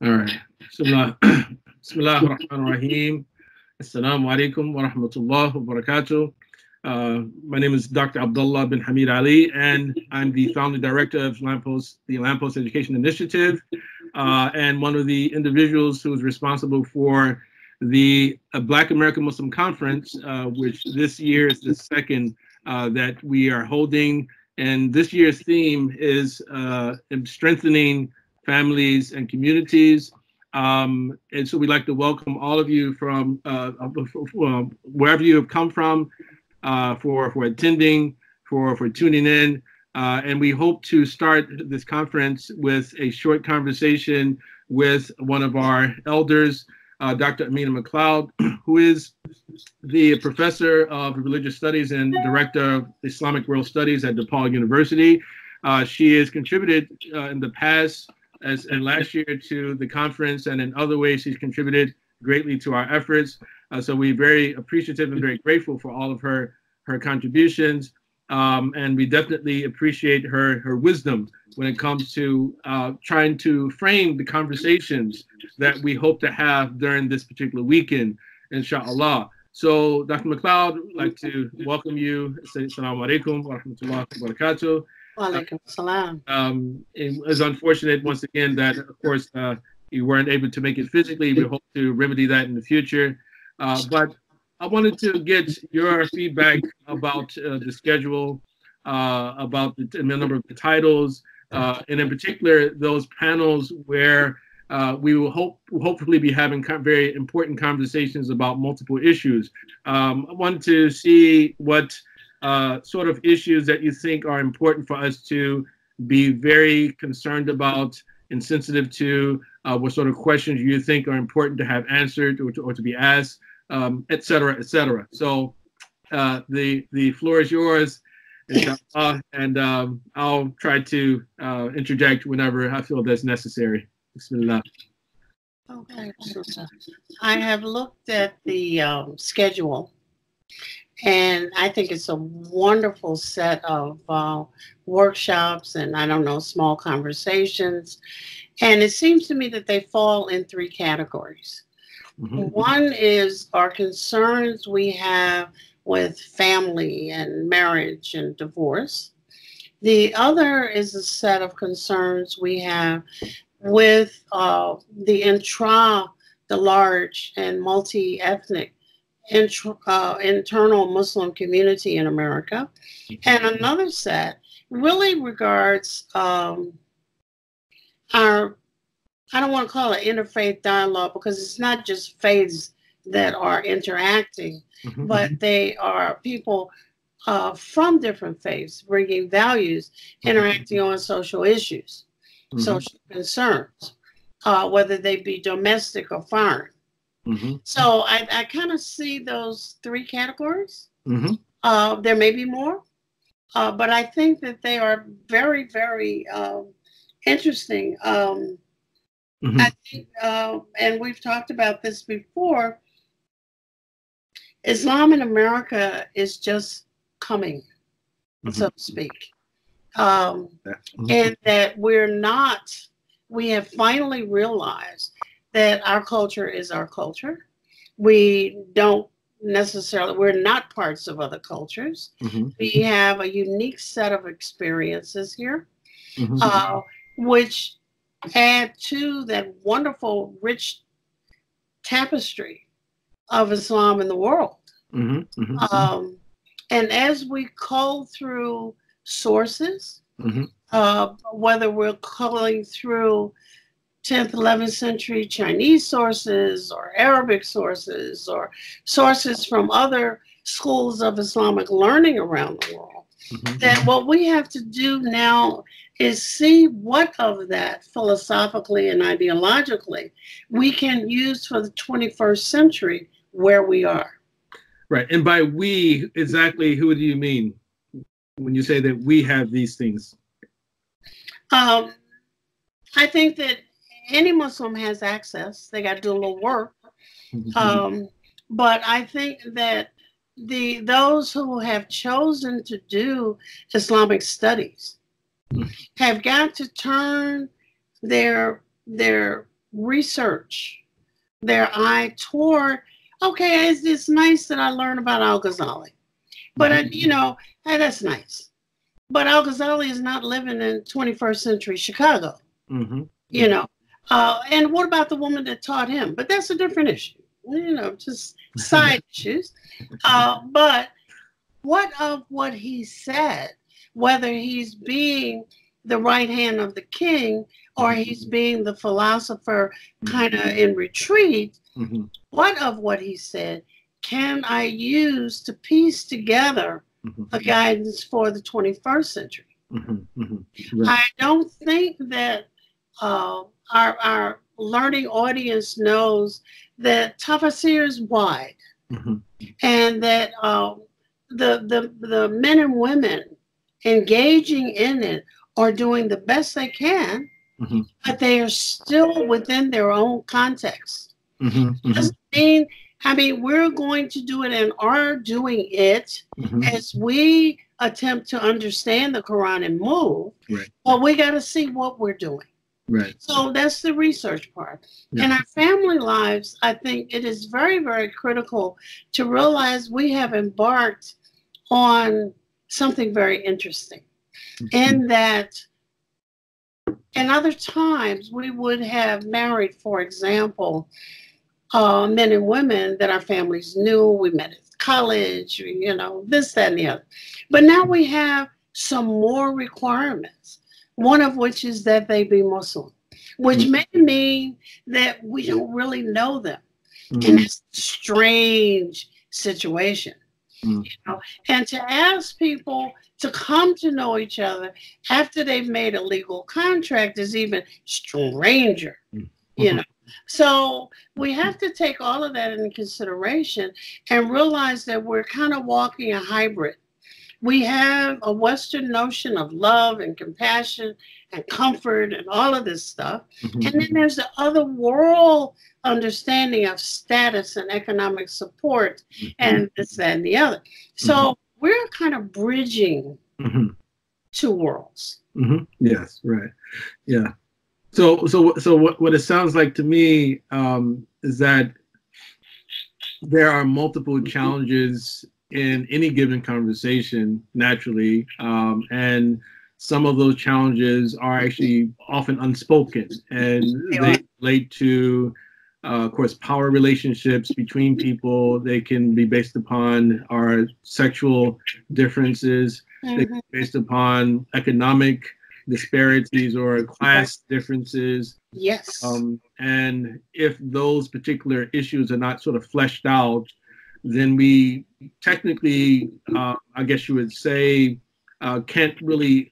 All right. Bismillah. Bismillah ar-Rahman ar-Rahim. Assalamu alaikum wa rahmatullah wa barakatuh. My name is Dr. Abdullah bin Hamid Ali, and I'm the founding director of the Lamppost Education Initiative, and one of the individuals who is responsible for the Black American Muslim Conference, which this year is the second that we are holding. And this year's theme is strengthening families and communities. And so we'd like to welcome all of you from wherever you have come from, for attending, for tuning in. And we hope to start this conference with a short conversation with one of our elders, Dr. Amina McCloud, who is the professor of religious studies and director of Islamic World Studies at DePaul University. She has contributed in the past and last year to the conference, and in other ways she's contributed greatly to our efforts. So we're very appreciative and very grateful for all of her contributions. And we definitely appreciate her wisdom when it comes to trying to frame the conversations that we hope to have during this particular weekend, inshallah. So, Dr. McCloud, I'd like to welcome you. Assalamu alaikum wa rahmatullahi wa barakatuh. Wa alaikum salam. It was unfortunate, once again, that, of course, you weren't able to make it physically. We hope to remedy that in the future. But I wanted to get your feedback about the schedule, about the number of the titles, and in particular, those panels where we will hopefully be having very important conversations about multiple issues. I wanted to see what sort of issues that you think are important for us to be very concerned about and sensitive to, what sort of questions you think are important to have answered or to be asked, et cetera, et cetera. So the floor is yours, inshallah, and I'll try to interject whenever I feel that's necessary. Bismillah. Okay, I have looked at the schedule, and I think it's a wonderful set of workshops and, I don't know, small conversations. And it seems to me that they fall in three categories. Mm-hmm. One is our concerns we have with family and marriage and divorce. The other is a set of concerns we have with the large and multi-ethnic internal Muslim community in America. And another set really regards I don't want to call it interfaith dialogue, because it's not just faiths that are interacting, mm-hmm. but they are people from different faiths bringing values, interacting on social issues, mm-hmm. social concerns, whether they be domestic or foreign. Mm-hmm. So I kind of see those three categories. Mm-hmm. There may be more, but I think that they are very, very interesting. Mm-hmm. I think, and we've talked about this before, Islam in America is just coming, mm-hmm. so to speak. Mm-hmm. And that we have finally realized that our culture is our culture. We're not parts of other cultures. Mm-hmm. We have a unique set of experiences here, mm-hmm. Which add to that wonderful, rich tapestry of Islam in the world. Mm-hmm. Mm-hmm. And as we cull through sources, mm-hmm. Whether we're culling through 10th, 11th century Chinese sources or Arabic sources or sources from other schools of Islamic learning around the world, mm-hmm. that what we have to do now is see what of that philosophically and ideologically we can use for the 21st century where we are. Right. And by we, exactly who do you mean when you say that we have these things? I think that any Muslim has access. They got to do a little work. Mm-hmm. But I think that those who have chosen to do Islamic studies have got to turn their research their eye toward, okay, it's nice that I learned about Al-Ghazali. But, you know, hey, that's nice. But Al-Ghazali is not living in 21st century Chicago, you know. And what about the woman that taught him? But that's a different issue, you know, just side issues. But what of what he said, whether he's being the right hand of the king or he's being the philosopher kind of in retreat, what of what he said can I use to piece together the guidance for the 21st century? Right. I don't think that our learning audience knows that tafsir is wide, and that the men and women engaging in it are doing the best they can, but they are still within their own context. Doesn't mean, I mean, we're going to do it and are doing it as we attempt to understand the Quran and move, but we got to see what we're doing. So that's the research part. In our family lives, I think it is very, very critical to realize we have embarked on something very interesting. In that, in other times, we would have married, for example, men and women that our families knew. We met at college, you know, this, that, and the other. But now we have some more requirements, one of which is that they be Muslim, which may mean that we don't really know them. And it's a strange situation, you know. And to ask people to come to know each other after they've made a legal contract is even stranger, you know. So we have to take all of that into consideration and realize that we're kind of walking a hybrid. We have a Western notion of love and compassion and comfort and all of this stuff. And then there's the other world understanding of status and economic support and this, that, and the other. So we're kind of bridging two worlds. Yes, right. Yeah. So what it sounds like to me is that there are multiple challenges in any given conversation, naturally, and some of those challenges are actually often unspoken, and they relate to, of course, power relationships between people. They can be based upon our sexual differences, they can be based upon economic disparities or class differences. Yes. And if those particular issues are not sort of fleshed out, then we technically, I guess you would say, can't really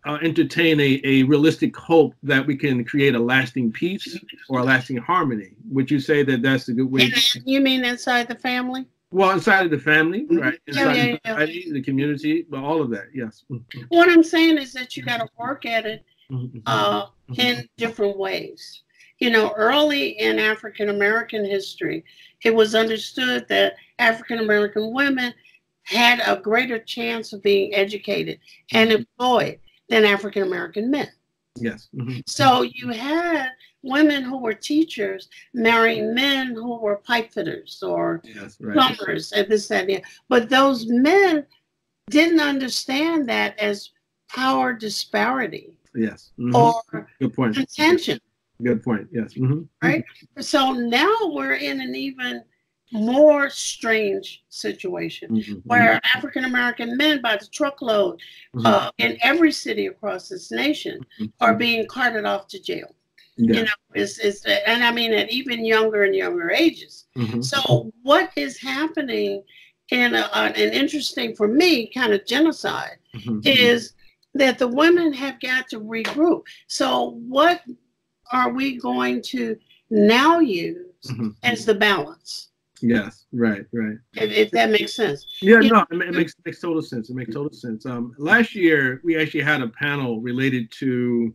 entertain a realistic hope that we can create a lasting peace or a lasting harmony. Would you say that that's a good way? You mean inside the family? Well, inside of the family, right? Inside the society, the community, but all of that, yes. What I'm saying is that you got to work at it in different ways. You know, early in African American history, it was understood that African American women had a greater chance of being educated and employed than African American men. Yes. So you had women who were teachers marrying men who were pipe fitters or plumbers and this, that, and the other. But those men didn't understand that as power disparity. Yes. Or good point. Contention. Good point. Yes. Right. So now we're in an even more strange situation where African American men by the truckload in every city across this nation are being carted off to jail. You know, and I mean at even younger and younger ages. So what is happening in an interesting, for me, kind of genocide is that the women have got to regroup. So what are we going to now use as the balance? Yes, right. If that makes sense. Yeah, no, it makes total sense. It makes total sense. Last year, we actually had a panel related to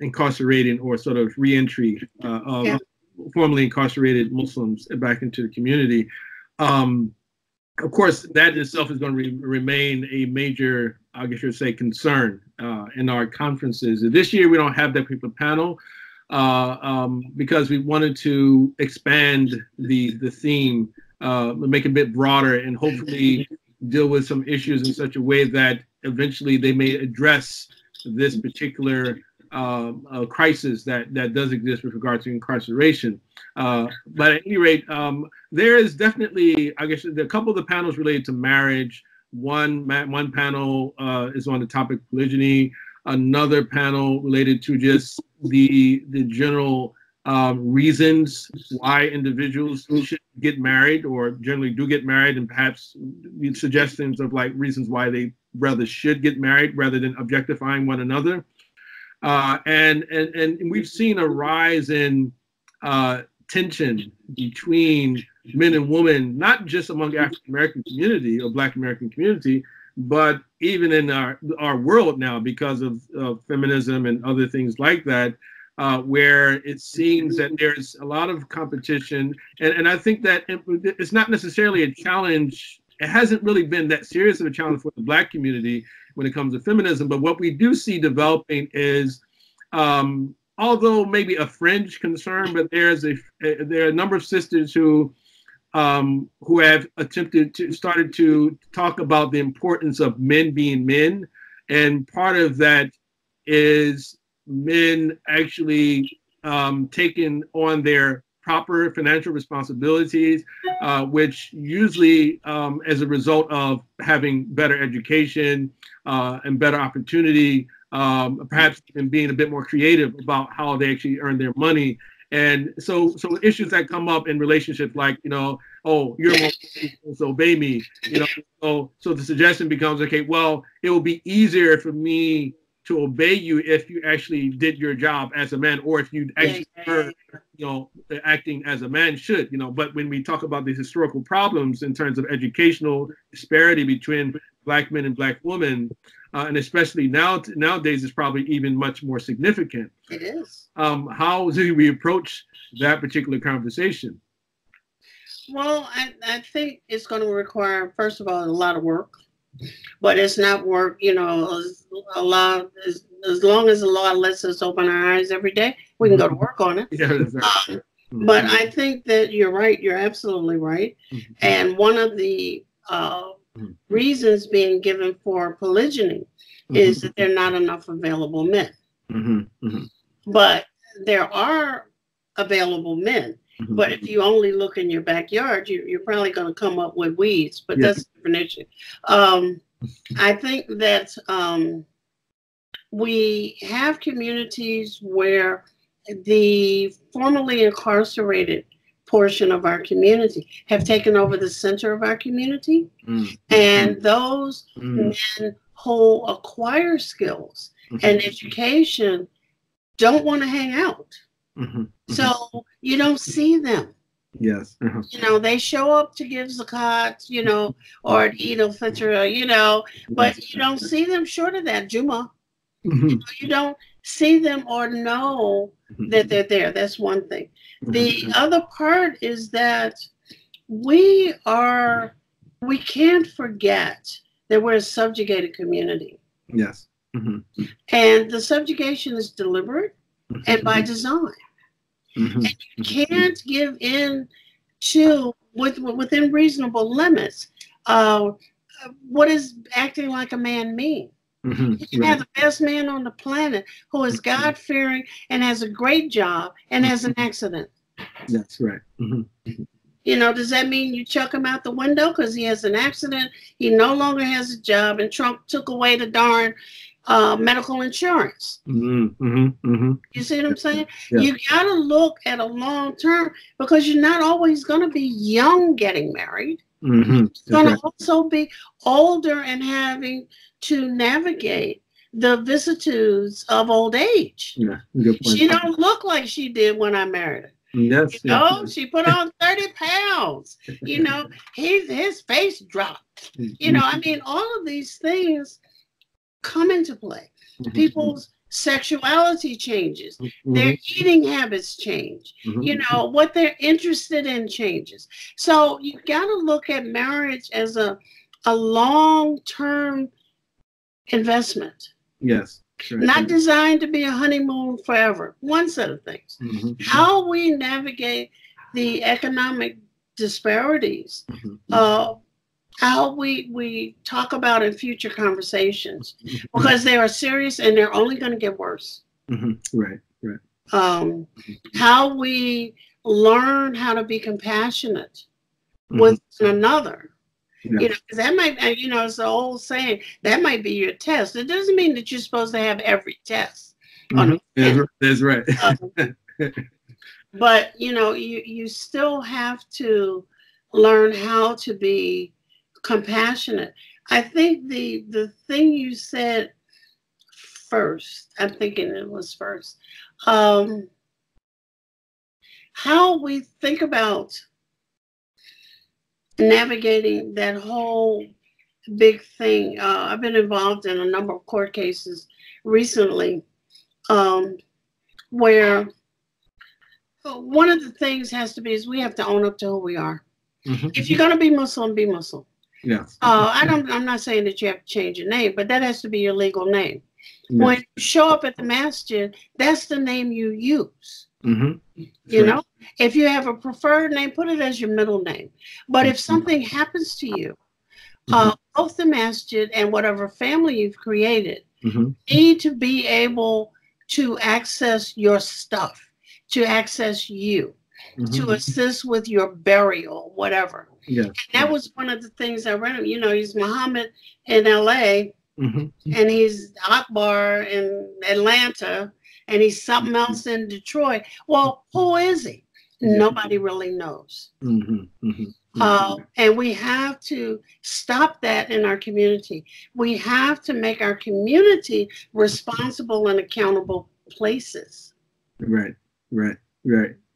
incarcerating or sort of reentry of formerly incarcerated Muslims back into the community. Of course, that in itself is going to remain a major, I guess you would say, concern in our conferences. This year, we don't have that type of panel. because we wanted to expand the theme, make it a bit broader, and hopefully deal with some issues in such a way that eventually they may address this particular crisis that does exist with regard to incarceration. But at any rate, there is definitely, I guess, a couple of the panels related to marriage. One panel is on the topic of polygyny. Another panel related to just the general reasons why individuals should get married or generally do get married, and perhaps suggestions of like reasons why they rather should get married rather than objectifying one another. And we've seen a rise in tension between men and women, not just among African American community or Black American community, but even in our world now because of feminism and other things like that, where it seems that there's a lot of competition. And I think that it's not necessarily a challenge. It hasn't really been that serious of a challenge for the Black community when it comes to feminism. But what we do see developing is, although maybe a fringe concern, but there are a number of sisters who have started to talk about the importance of men being men. And part of that is men actually taking on their proper financial responsibilities, which usually as a result of having better education and better opportunity, perhaps even being a bit more creative about how they actually earn their money. And so issues that come up in relationships like, oh, you're more supposed to obey me, so the suggestion becomes, okay, well, it will be easier for me to obey you if you actually did your job as a man, or if you actually were, acting as a man should, But when we talk about these historical problems in terms of educational disparity between Black men and Black women, and especially nowadays, it's probably even much more significant. It is. How do we approach that particular conversation? Well, I think it's going to require, first of all, a lot of work. But it's not work, a lot. As long as the law lets us open our eyes every day, we can go to work on it. Yeah, that's right. But I think that you're right. You're absolutely right. And one of the reasons being given for polygyny is that there are not enough available men. But there are available men. But if you only look in your backyard, you're probably going to come up with weeds. But that's a different issue. I think that we have communities where the formerly incarcerated portion of our community have taken over the center of our community. And those men who acquire skills and education don't want to hang out. So you don't see them. Yes. They show up to give zakat, or Eid al-Fitr, but you don't see them short of that, Juma. You don't see them or know that they're there. That's one thing. The other part is that we can't forget that we're a subjugated community. Yes. And the subjugation is deliberate and by design. And you can't give in to, within reasonable limits, what does acting like a man mean? You can have the best man on the planet who is God-fearing and has a great job and has an accident. That's right. Does that mean you chuck him out the window because he has an accident? He no longer has a job, and Trump took away the darn medical insurance. You see what I'm saying? Yeah. You got to look at a long term, because you're not always going to be young getting married. It's going to also be older and having to navigate the vicissitudes of old age. Yeah, good point. She don't look like she did when I married her. Yes, she put on 30 pounds. His face dropped. All of these things come into play. People's sexuality changes. Their eating habits change. What they're interested in changes. So you got to look at marriage as a long-term investment. Yes. Not designed to be a honeymoon forever. One set of things. How we navigate the economic disparities, how we talk about in future conversations, because they are serious and they're only going to get worse. Right. How we learn how to be compassionate with one another. Yes. You know, because that might, you know, it's the old saying, that might be your test. It doesn't mean that you're supposed to have every test. That's right. But, you know, you still have to learn how to be compassionate. I think the thing you said first, I'm thinking it was first, how we think about navigating that whole big thing. I've been involved in a number of court cases recently, where one of the things has to be is we have to own up to who we are. If you're going to be Muslim, be Muslim. Yes. I'm not saying that you have to change your name, but that has to be your legal name. Yes. When you show up at the masjid, that's the name you use. You know, if you have a preferred name, put it as your middle name. But if something happens to you, both the masjid and whatever family you've created need to be able to access your stuff, to access you, to assist with your burial, whatever. And that was one of the things I read. You know, he's Muhammad in LA, and he's Akbar in Atlanta, and he's something else in Detroit. Well, who is he? Nobody really knows. And we have to stop that in our community. We have to make our community responsible and accountable places. Right.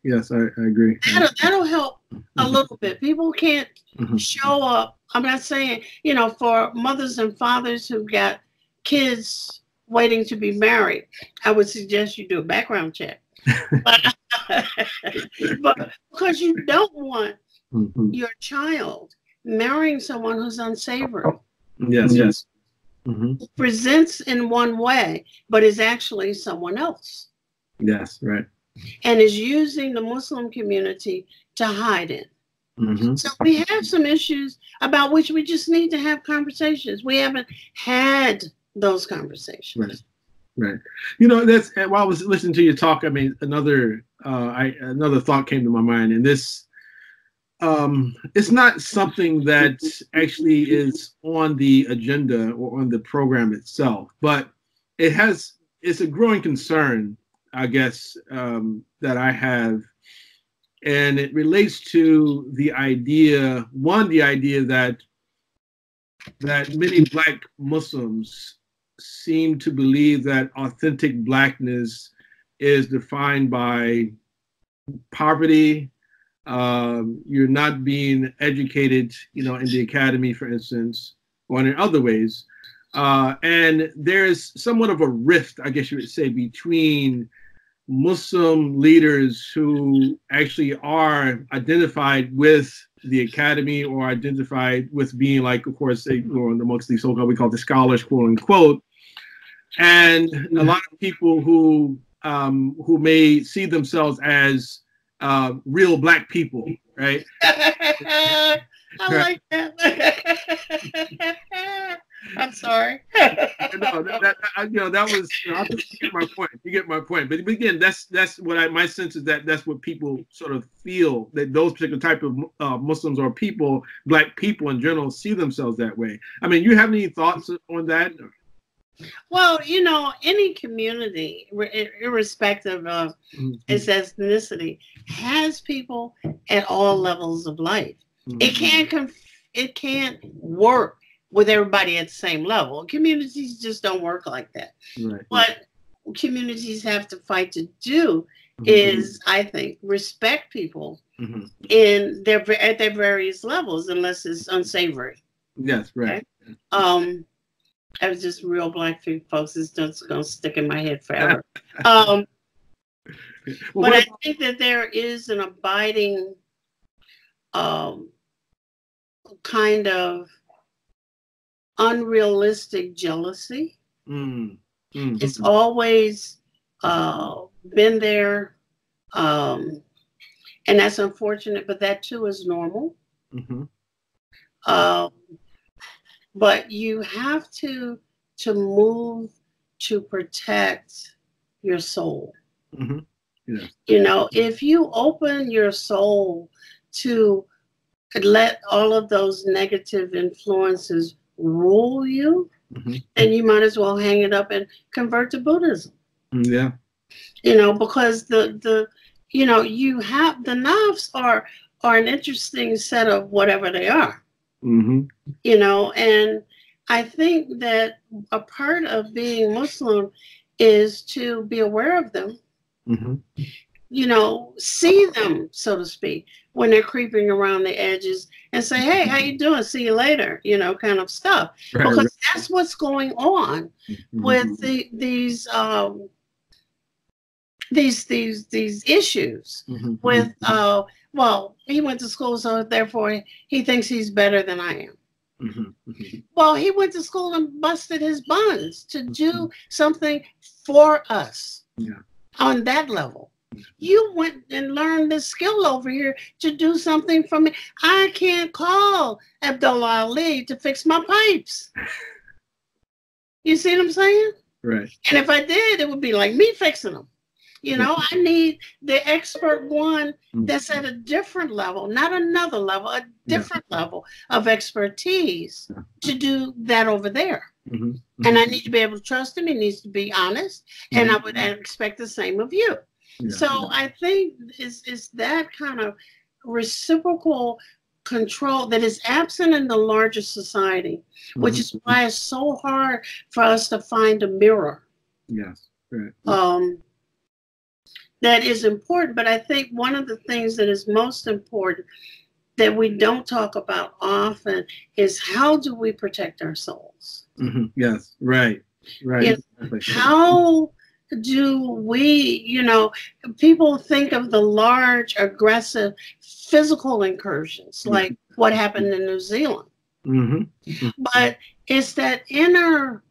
Yes, I agree. That'll help a little bit. People can't show up. I'm not saying, you know, for mothers and fathers who've got kids waiting to be married, I would suggest you do a background check. But because you don't want your child marrying someone who's unsavory. Yes. Presents in one way, but is actually someone else. Yes, right. And is using the Muslim community to hide in. So we have some issues about which we just need to have conversations. We haven't had those conversations. Right. You know, that's while I was listening to you talk, I mean, another thought came to my mind, and this it's not something that actually is on the agenda or on the program itself, but it's a growing concern, I guess, that I have, and it relates to the idea that many Black Muslims seem to believe that authentic Blackness is defined by poverty. You're not being educated, you know, in the academy, for instance, or in other ways. And there's somewhat of a rift, I guess you would say, between Muslim leaders who actually are identified with the academy or identified with being, like, of course, amongst the so-called, we call the scholars, quote unquote, and a lot of people who may see themselves as real Black people, right? I like that. I'm sorry. No, that was. I think you get my point. You get my point. But again, that's what my sense is that's what people sort of feel, that those particular type of Muslims or people, Black people in general, see themselves that way. I mean, you have any thoughts on that? Well, you know, any community, irrespective of its ethnicity, has people at all levels of life. It can't work with everybody at the same level. Communities just don't work like that. Right. What communities have to fight to do is, I think, respect people at their various levels, unless it's unsavory. Yes, right. Okay? I was just real Black folks. It's just going to stick in my head forever. But I think that there is an abiding kind of unrealistic jealousy It's always been there. And that's unfortunate, but that too is normal. But you have to move to protect your soul. Yeah. You know, if you open your soul to let all of those negative influences rule you, then you might as well hang it up and convert to Buddhism. Yeah. You know, because the you know, you have the knobs are an interesting set of whatever they are. You know, and I think that a part of being Muslim is to be aware of them. You know, see them, so to speak, when they're creeping around the edges and say, hey, how you doing? See you later, you know, kind of stuff. Because that's what's going on with these issues with, well, he went to school, so therefore he thinks he's better than I am. Well, he went to school and busted his buns to do something for us on that level. You went and learned this skill over here to do something for me. I can't call Abdullah Ali to fix my pipes. You see what I'm saying? Right. And if I did, it would be like me fixing them. You know, I need the expert one that's at a different level, not another level, a different level of expertise to do that over there. And I need to be able to trust him. He needs to be honest. And I would expect the same of you. So I think it's that kind of reciprocal control that is absent in the larger society, which is why it's so hard for us to find a mirror. Yes. Right. That is important. But I think one of the things that is most important that we don't talk about often is how do we protect our souls? Yes. Right. Right. You know, how do we, you know, people think of the large, aggressive, physical incursions like what happened in New Zealand. But it's that inner,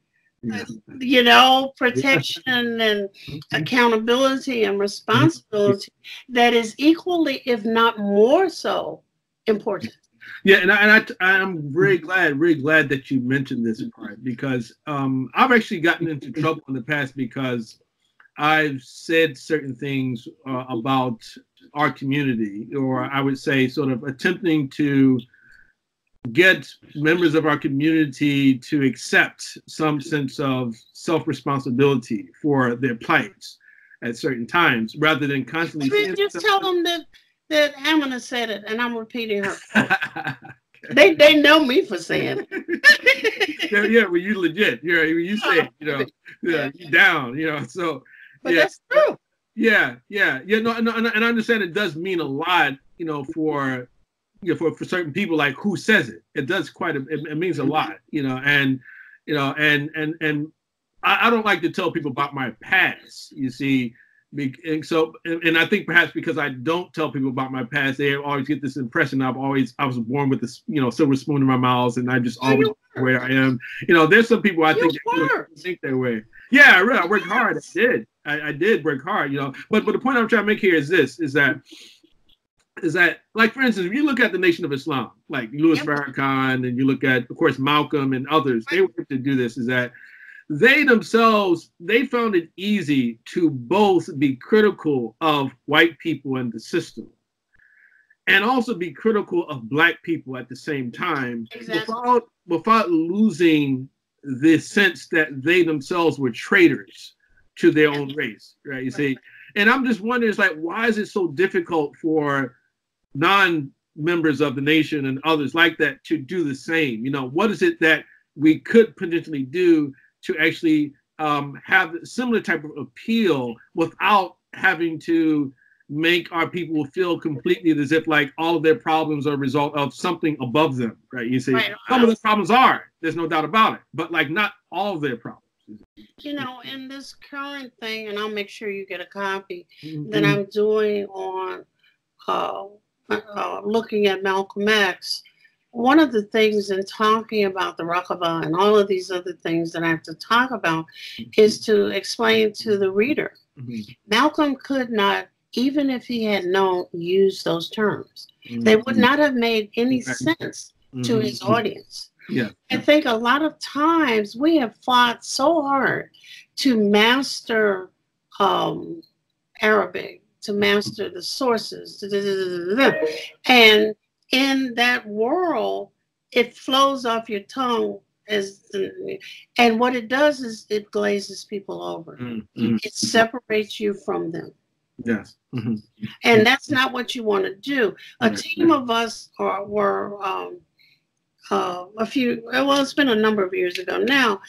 you know, protection and accountability and responsibility that is equally, if not more so, important. Yeah, and I'm very glad that you mentioned this part, because I've actually gotten into trouble in the past because I've said certain things about our community, or I would say sort of attempting to get members of our community to accept some sense of self-responsibility for their plights at certain times, rather than constantly just tell them that Amina said it, and I'm repeating her. They know me for saying it. Yeah, well, you legit. You say it, you know, you down, you know. So, but that's true. No, and I understand it does mean a lot, you know, for certain people, like who says it. It does it means a lot, you know, and you know, and I don't like to tell people about my past, you see. And so, and I think perhaps because I don't tell people about my past, they always get this impression I was born with this, you know, silver spoon in my mouth, and I just always where I am. You know, there's some people I think that way. Yeah, I worked hard. I did work hard. You know, but the point I'm trying to make here is this: is that like, for instance, if you look at the Nation of Islam, like Louis Farrakhan, and you look at, of course, Malcolm and others, they were able to do this. Is that they themselves, they found it easy to both be critical of white people and the system, and also be critical of Black people at the same time, without losing the sense that they themselves were traitors to their own race, right? You see, and I'm just wondering, it's like, why is it so difficult for non-members of the nation and others like that to do the same? You know, what is it that we could potentially do to actually have a similar type of appeal without having to make our people feel completely as if like all of their problems are a result of something above them, right? You see, some of the problems are, there's no doubt about it, but like not all of their problems. You know, in this current thing, and I'll make sure you get a copy, that I'm doing on looking at Malcolm X, one of the things in talking about the Raqaba and all of these other things that I have to talk about is to explain to the reader. Malcolm could not, even if he had known, use those terms. They would not have made any sense to his audience. Yeah. I think a lot of times we have fought so hard to master Arabic, to master the sources, and in that world, it flows off your tongue and what it does is it glazes people over. It separates you from them. Yes. And that's not what you want to do. A team of us were it's been a number of years ago now,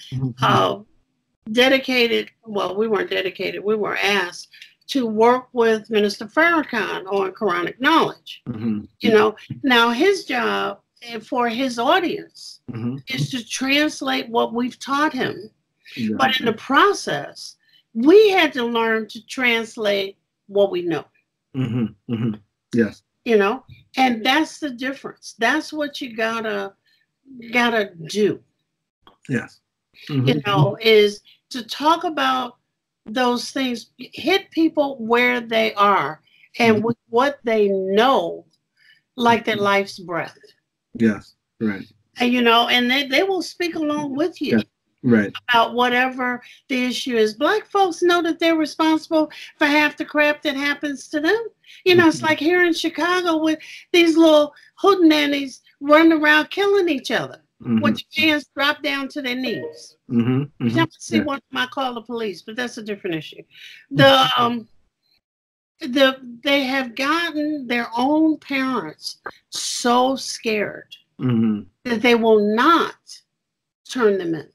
dedicated, well, we weren't dedicated, we were asked to work with Minister Farrakhan on Quranic knowledge. You know, now his job for his audience is to translate what we've taught him. But in the process, we had to learn to translate what we know. Yes. You know, and that's the difference. That's what you gotta do. Yes. You know, is to talk about those things, hit people where they are and with what they know, like their life's breath. Yes. Right. And, you know, and they will speak along with you. Yeah. Right. About whatever the issue is. Black folks know that they're responsible for half the crap that happens to them. You know, it's like here in Chicago with these little hootenannies running around killing each other with your hands dropped down to their knees. You have to see one might call the police, but that's a different issue. They have gotten their own parents so scared that they will not turn them in.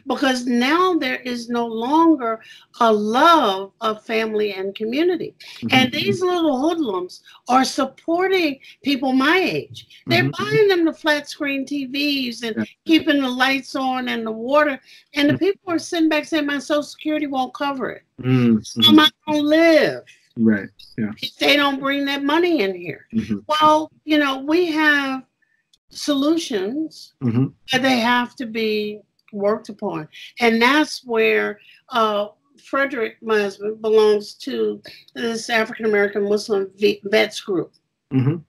Because now there is no longer a love of family and community. And these little hoodlums are supporting people my age. They're buying them the flat screen TVs and keeping the lights on and the water. And the people are sitting back saying, my Social Security won't cover it. So I'm not going to live. Right. Yeah. If they don't bring that money in here. Well, you know, we have solutions, but they have to be worked upon. And that's where Frederick, my husband, belongs to this African-American Muslim vets group. And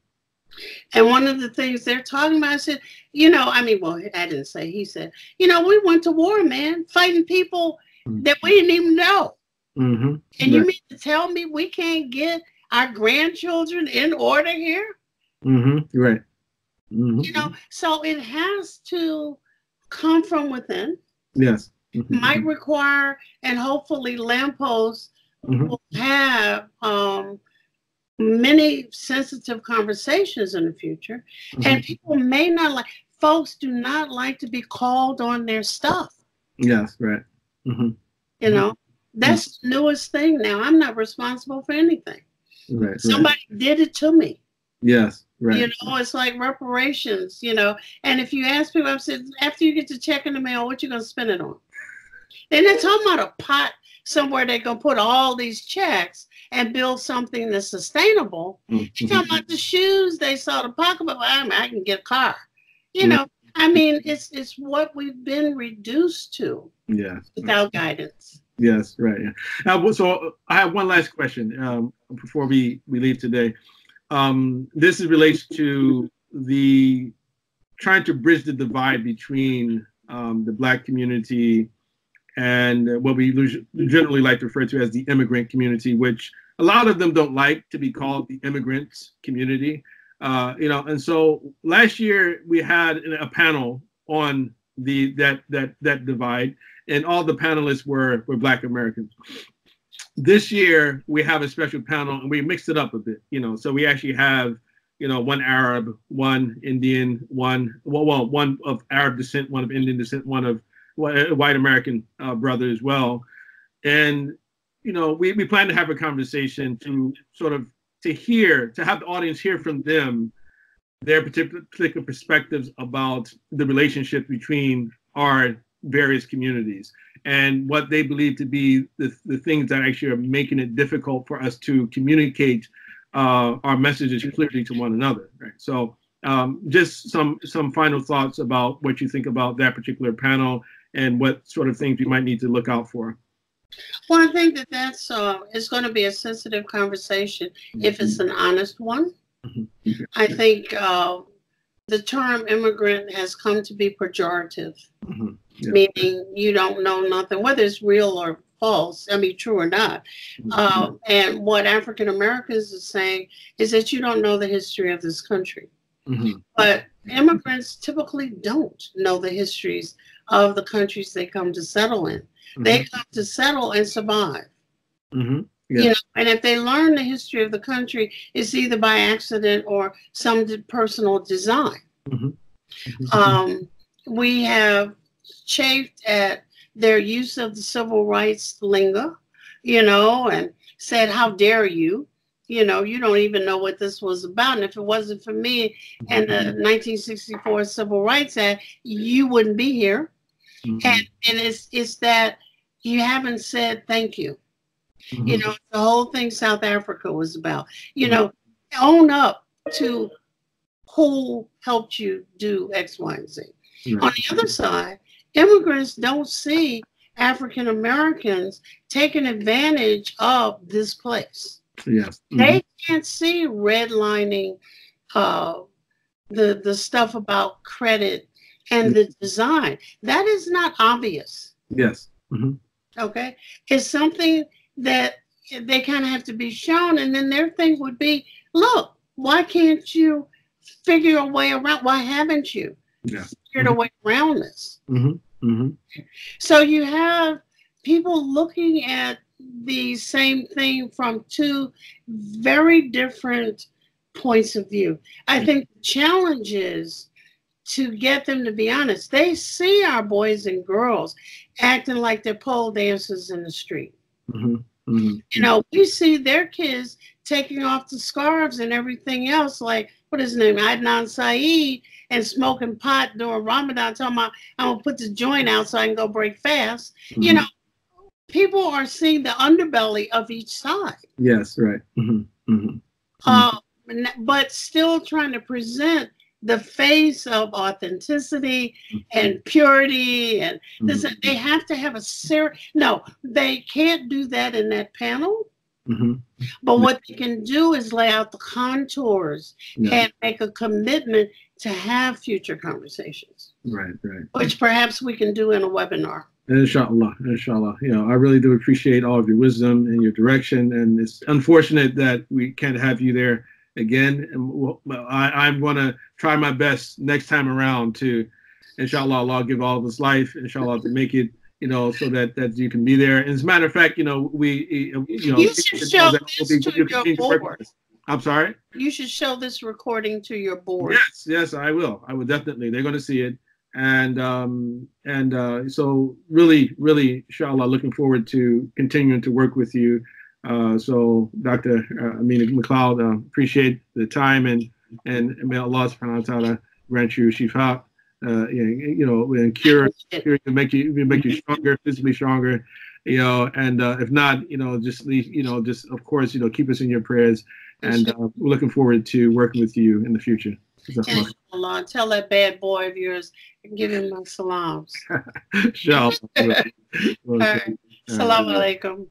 one of the things they're talking about, I said, you know, I mean, well, I didn't say, he said, you know, we went to war, man, fighting people that we didn't even know. And you mean to tell me we can't get our grandchildren in order here? Right. You know, so it has to come from within. Yes. Might require, and hopefully Lamppost will have many sensitive conversations in the future. And people may not like, folks do not like to be called on their stuff. Yes, right. You know, that's the newest thing now. I'm not responsible for anything. Right. Somebody did it to me. Yes. Right. You know, it's like reparations, you know. And if you ask people, I've said, after you get the check in the mail, what you going to spend it on? They're not talking about a pot somewhere they're going to put all these checks and build something that's sustainable. They're talking about the shoes they saw, the pocketbook. I can get a car. You know, I mean, it's what we've been reduced to without guidance. Yes, right. Yeah. So I have one last question before we leave today. This is related to the trying to bridge the divide between the Black community and what we generally like to refer to as the immigrant community, which a lot of them don't like to be called the immigrant community. You know, and so last year we had a panel on that divide, and all the panelists were Black Americans. This year we have a special panel, and we mixed it up a bit. You know, so we actually have, you know, one Arab, one Indian, one of Arab descent, one of Indian descent, one of white American brother as well. And you know, we plan to have a conversation to sort of to have the audience hear from them their particular perspectives about the relationship between our various communities and what they believe to be the things that actually are making it difficult for us to communicate our messages clearly to one another. Right. So just some final thoughts about what you think about that particular panel and what sort of things you might need to look out for. Well, I think that that's it's going to be a sensitive conversation if it's an honest one. I think the term immigrant has come to be pejorative, meaning you don't know nothing, whether it's real or false, I mean, true or not. And what African Americans are saying is that you don't know the history of this country. But immigrants typically don't know the histories of the countries they come to settle in. They come to settle and survive. You know, and if they learn the history of the country, it's either by accident or some personal design. We have chafed at their use of the civil rights lingo, you know, and said, how dare you? You know, you don't even know what this was about. And if it wasn't for me and the 1964 Civil Rights Act, you wouldn't be here. And it's that you haven't said thank you. You know, the whole thing South Africa was about. You know, own up to who helped you do X, Y, and Z. On the other side, immigrants don't see African Americans taking advantage of this place. They can't see redlining, the stuff about credit and the design. That is not obvious. Okay, it's something that they kind of have to be shown, and then their thing would be, look, why can't you figure a way around? Why haven't you figured a way around this? So you have people looking at the same thing from two very different points of view. I think the challenge is to get them to be honest. They see our boys and girls acting like they're pole dancers in the street. You know, we see their kids taking off the scarves and everything else, like, what is his name, Adnan Syed, and smoking pot during Ramadan, talking about, I'm going to put the joint out so I can go break fast. You know, people are seeing the underbelly of each side. But still trying to present the face of authenticity and purity, and this, they have to have a no, they can't do that in that panel. But what they can do is lay out the contours and make a commitment to have future conversations. Which perhaps we can do in a webinar. Inshallah, inshallah. You know, I really do appreciate all of your wisdom and your direction, and it's unfortunate that we can't have you there again. And I'm going to try my best next time around to, inshallah, Allah give all of us life, inshallah, to make it, you know, so that you can be there. And as a matter of fact, you know, you should show this to your board. I'm sorry? You should show this recording to your board. Yes, I will. I will definitely. They're going to see it. And so really, inshallah, looking forward to continuing to work with you. So Dr. Amina Mcleod, appreciate the time, and may Allah subhanahu wa ta'ala grant you shifa, you know, and cure to make you stronger, physically stronger, you know, and if not, you know, just leave, you know, just of course, you know, keep us in your prayers, and we're looking forward to working with you in the future. Inshallah. Tell that bad boy of yours and give him my salams. Inshallah. Assalamu alaikum.